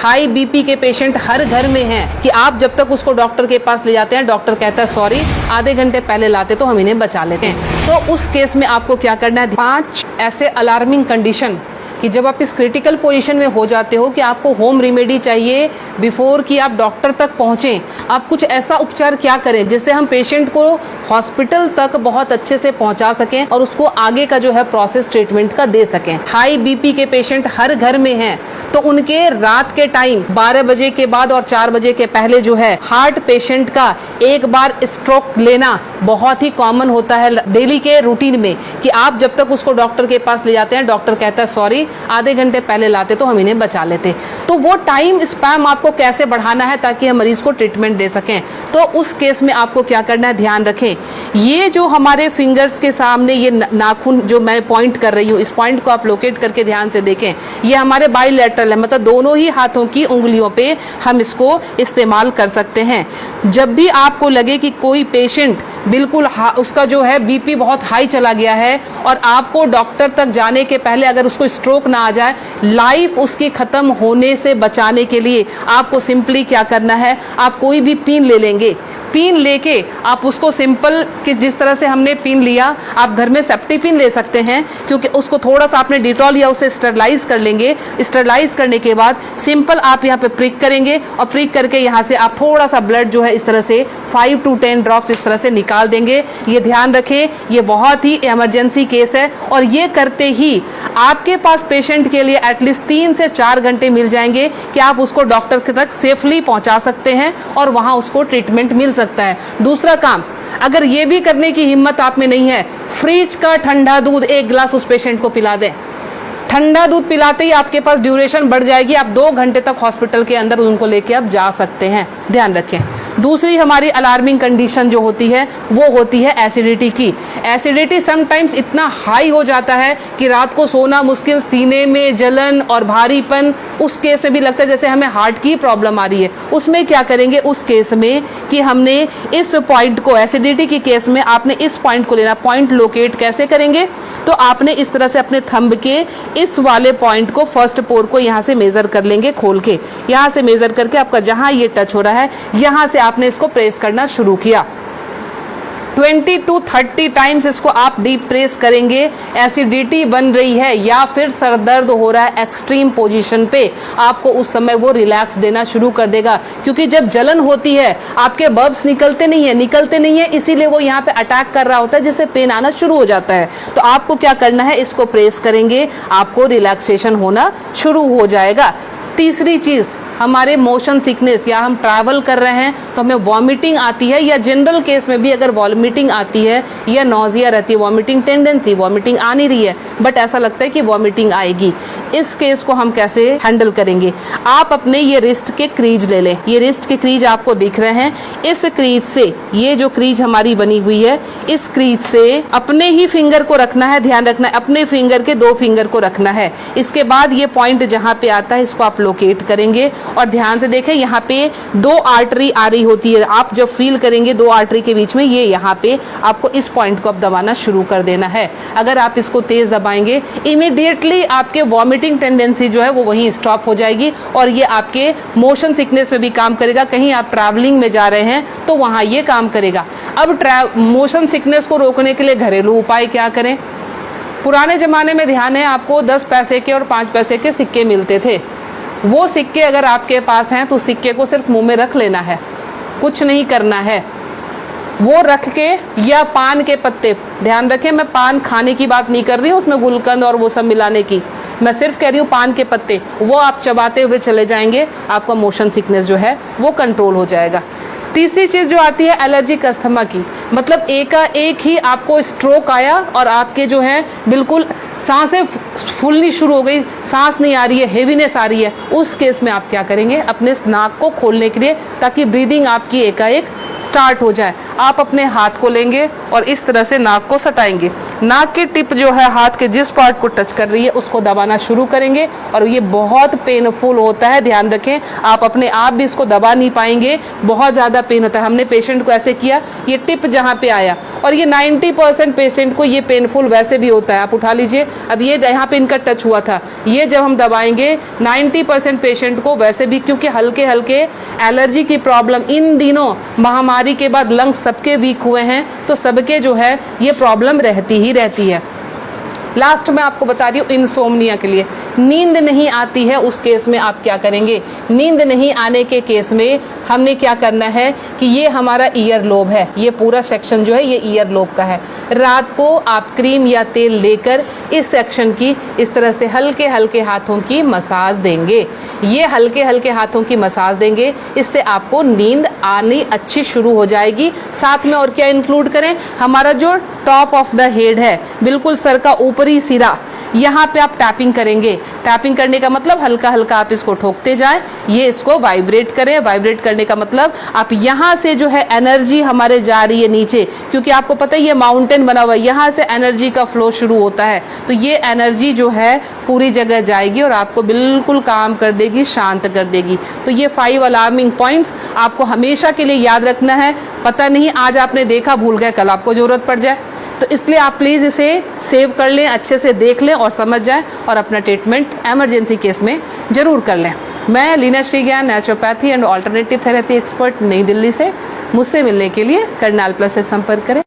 High BP के patient हर घर में हैं कि आप जब तक उसको डॉक्टर के पास ले जाते हैं, डॉक्टर कहता है सॉरी, आधे घंटे पहले लाते तो हम इन्हें बचा लेते हैं। तो उस केस में आपको क्या करना है, 5 ऐसे अलार्मिंग कंडीशन कि जब आप इस क्रिटिकल पोजीशन में हो जाते हो कि आपको होम रेमेडी चाहिए बिफोर कि आप डॉक्टर तक पहुंचें। आप कुछ ऐसा उपचार क्या करें जिससे हम पेशेंट को हॉस्पिटल तक बहुत अच्छे से पहुंचा सकें और उसको आगे का जो है प्रोसेस ट्रीटमेंट का दे सकें। हाई बीपी के पेशेंट हर घर में हैं तो उनके रात के टाइम 12 बजे के बाद और 4 बजे के पहले जो है हार्ट पेशेंट का एक बार स्ट्रोक लेना बहुत ही कॉमन होता है डेली के रूटीन में कि आप जब तक उसको डॉक्टर के पास ले जाते हैं, डॉक्टर कहता है सॉरी, आधे घंटे पहले लाते तो हम इन्हें बचा लेते। तो वो टाइम स्पैम आपको कैसे बढ़ाना है ताकि हम मरीज को ट्रीटमेंट दे सकें। तो उस केस में आपको क्या करना है, ध्यान रखें, ये जो हमारे फिंगर्स के सामने ये नाखून जो मैं पॉइंट कर रही हूँ, इस पॉइंट को आप लोकेट करके ध्यान से देखें, ये हमारे बाइलेटरल है, मतलब दोनों ही हाथों की उंगलियों पे हम इसको इस्तेमाल कर सकते हैं। जब भी आपको लगे कि कोई पेशेंट बिल्कुल उसका जो है बीपी बहुत हाई चला गया है और आपको डॉक्टर तक जाने के पहले अगर उसको स्ट्रोक ना आ जाए, लाइफ उसकी खत्म होने से बचाने के लिए आपको सिंपली क्या करना है, आप कोई भी पिन ले लेंगे, पिन लेके आप उसको सिंपल कि जिस तरह से हमने पिन लिया, आप घर में सेफ्टी पिन ले सकते हैं क्योंकि उसको थोड़ा सा आपने डिटॉल या उसे स्टरलाइज कर लेंगे। स्टरलाइज करने के बाद सिंपल आप यहाँ पे प्रिक करेंगे और प्रिक करके यहाँ से आप थोड़ा सा ब्लड जो है इस तरह से 5 to 10 ड्रॉप्स इस तरह से निकाल देंगे। ये ध्यान रखें, ये बहुत ही इमरजेंसी केस है और ये करते ही आपके पास पेशेंट के लिए एटलीस्ट 3 से 4 घंटे मिल जाएंगे कि आप उसको डॉक्टर तक सेफली पहुंचा सकते हैं और वहां उसको ट्रीटमेंट मिल सकता है। दूसरा काम, अगर ये भी करने की हिम्मत आप में नहीं है, फ्रिज का ठंडा दूध 1 गिलास उस पेशेंट को पिला दें। ठंडा दूध पिलाते ही आपके पास ड्यूरेशन बढ़ जाएगी, आप 2 घंटे तक हॉस्पिटल के अंदर उनको लेके आप जा सकते हैं। ध्यान रखें। दूसरी हमारी अलार्मिंग कंडीशन जो होती है वो होती है एसिडिटी की। एसिडिटी समटाइम्स इतना हाई हो जाता है कि रात को सोना मुश्किल, सीने में जलन और भारीपन, उस केस में भी लगता है जैसे हमें हार्ट की प्रॉब्लम आ रही है। उसमें क्या करेंगे, उस केस में कि हमने इस पॉइंट को, एसिडिटी की केस में आपने इस पॉइंट को लेना। पॉइंट लोकेट कैसे करेंगे, तो आपने इस तरह से अपने थंब के इस वाले पॉइंट को, फर्स्ट पोर को यहाँ से मेजर कर लेंगे, खोल के यहाँ से मेजर करके आपका जहां ये टच हो रहा है यहाँ से आपने इसको प्रेस करना शुरू किया। 20 to 30 टाइम्स इसको आप डीप प्रेस करेंगे। एसिडिटी बन रही है या फिर सर दर्द हो रहा है एक्सट्रीम पोजीशन पे, आपको उस समय वो रिलैक्स देना शुरू कर देगा क्योंकि जब जलन होती है आपके बब्स निकलते नहीं है, इसीलिए वो यहाँ पे अटैक कर रहा होता है जिससे पेन आना शुरू हो जाता है। तो आपको क्या करना है, इसको प्रेस करेंगे, आपको रिलैक्सेशन होना शुरू हो जाएगा। तीसरी चीज, हमारे मोशन सिकनेस या हम ट्रैवल कर रहे हैं तो हमें वॉमिटिंग आती है या जनरल केस में भी अगर वॉमिटिंग आती है या नोजिया रहती है, वॉमिटिंग टेंडेंसी, वॉमिटिंग आ नहीं रही है बट ऐसा लगता है कि वॉमिटिंग आएगी, इस केस को हम कैसे हैंडल करेंगे। आप अपने ये रिस्ट के क्रीज ले लें, ये रिस्ट के क्रीज आपको दिख रहे हैं, इस क्रीज से, ये जो क्रीज हमारी बनी हुई है, इस क्रीज से अपने ही फिंगर को रखना है, ध्यान रखना है, अपने फिंगर के 2 फिंगर को रखना है। इसके बाद ये पॉइंट जहां पे आता है इसको आप लोकेट करेंगे और ध्यान से देखें, यहाँ पे 2 आर्टरी आ रही होती है, आप जब फील करेंगे 2 आर्टरी के बीच में, ये यहाँ पे आपको इस पॉइंट को अब दबाना शुरू कर देना है। अगर आप इसको तेज दबाएंगे इमीडिएटली आपके वॉमिटिंग टेंडेंसी जो है वो वहीं स्टॉप हो जाएगी और ये आपके मोशन सिकनेस में भी काम करेगा। कहीं आप ट्रैवलिंग में जा रहे हैं तो वहां ये काम करेगा। अब मोशन सिकनेस को रोकने के लिए घरेलू उपाय क्या करें। पुराने जमाने में ध्यान है आपको 10 पैसे के और 5 पैसे के सिक्के मिलते थे, वो सिक्के अगर आपके पास हैं तो सिक्के को सिर्फ मुंह में रख लेना है, कुछ नहीं करना है। वो रख के, या पान के पत्ते, ध्यान रखें मैं पान खाने की बात नहीं कर रही हूँ, उसमें गुलकंद और वो सब मिलाने की, मैं सिर्फ कह रही हूँ पान के पत्ते, वो आप चबाते हुए चले जाएंगे, आपका मोशन सिकनेस जो है वो कंट्रोल हो जाएगा। तीसरी चीज जो आती है एलर्जिक अस्थमा की, मतलब एक ही आपको स्ट्रोक आया और आपके जो है बिल्कुल सांसें फूलनी शुरू हो गई, सांस नहीं आ रही है, हेवीनेस आ रही है, उस केस में आप क्या करेंगे, अपने नाक को खोलने के लिए ताकि ब्रीदिंग आपकी एकाएक स्टार्ट हो जाए, आप अपने हाथ को लेंगे और इस तरह से नाक को सटाएंगे। नाक की टिप जो है हाथ के जिस पार्ट को टच कर रही है उसको दबाना शुरू करेंगे और ये बहुत पेनफुल होता है, ध्यान रखें। आप अपने आप भी इसको दबा नहीं पाएंगे, बहुत ज़्यादा ज़्यादा पेन होता है। हमने पेशेंट को ऐसे किया, ये टिप जहाँ पे आया, और ये 90% पेशेंट को ये पेनफुल वैसे भी होता है। आप उठा लीजिए, अब ये यहाँ पे इनका टच हुआ था, ये जब हम दबाएंगे 90% पेशेंट को वैसे भी, क्योंकि हल्के हल्के एलर्जी की प्रॉब्लम इन दिनों महामारी के बाद लंग्स सबके वीक हुए हैं, तो सबके जो है ये प्रॉब्लम रहती ही रहती है। लास्ट में आपको बता रही हूँ इंसोम्निया के लिए, नींद नहीं आती है उस केस में आप क्या करेंगे। नींद नहीं आने के केस में हमने क्या करना है कि ये हमारा ईयर लोब है, ये पूरा सेक्शन जो है ये ईयर लोब का है। रात को आप क्रीम या तेल लेकर इस सेक्शन की इस तरह से हल्के हल्के हाथों की मसाज देंगे। ये हल्के हल्के हाथों की मसाज देंगे, इससे आपको नींद आनी अच्छी शुरू हो जाएगी। साथ में और क्या इंक्लूड करें, हमारा जो टॉप ऑफ द हेड है, बिल्कुल सर का ऊपरी सिरा, यहाँ पे आप टैपिंग करेंगे। टैपिंग करने का मतलब हल्का हल्का आप इसको ठोकते जाएं, ये इसको वाइब्रेट करें। वाइब्रेट करने का मतलब आप यहाँ से जो है एनर्जी हमारे जा रही है नीचे, क्योंकि आपको पता है ये माउंटेन बना हुआ है, यहाँ से एनर्जी का फ्लो शुरू होता है, तो ये एनर्जी जो है पूरी जगह जाएगी और आपको बिल्कुल काम कर देगी, शांत कर देगी। तो ये 5 अलार्मिंग पॉइंट्स आपको हमेशा के लिए याद रखना है। पता नहीं आज आपने देखा, भूल गए, कल आपको जरूरत पड़ जाए, तो इसलिए आप प्लीज़ इसे सेव कर लें, अच्छे से देख लें और समझ जाएं, और अपना ट्रीटमेंट एमरजेंसी केस में ज़रूर कर लें। मैं Leena Shrigyan, naturopathy and alternative therapy expert, नई दिल्ली से। मुझसे मिलने के लिए करनाल प्लस से संपर्क करें।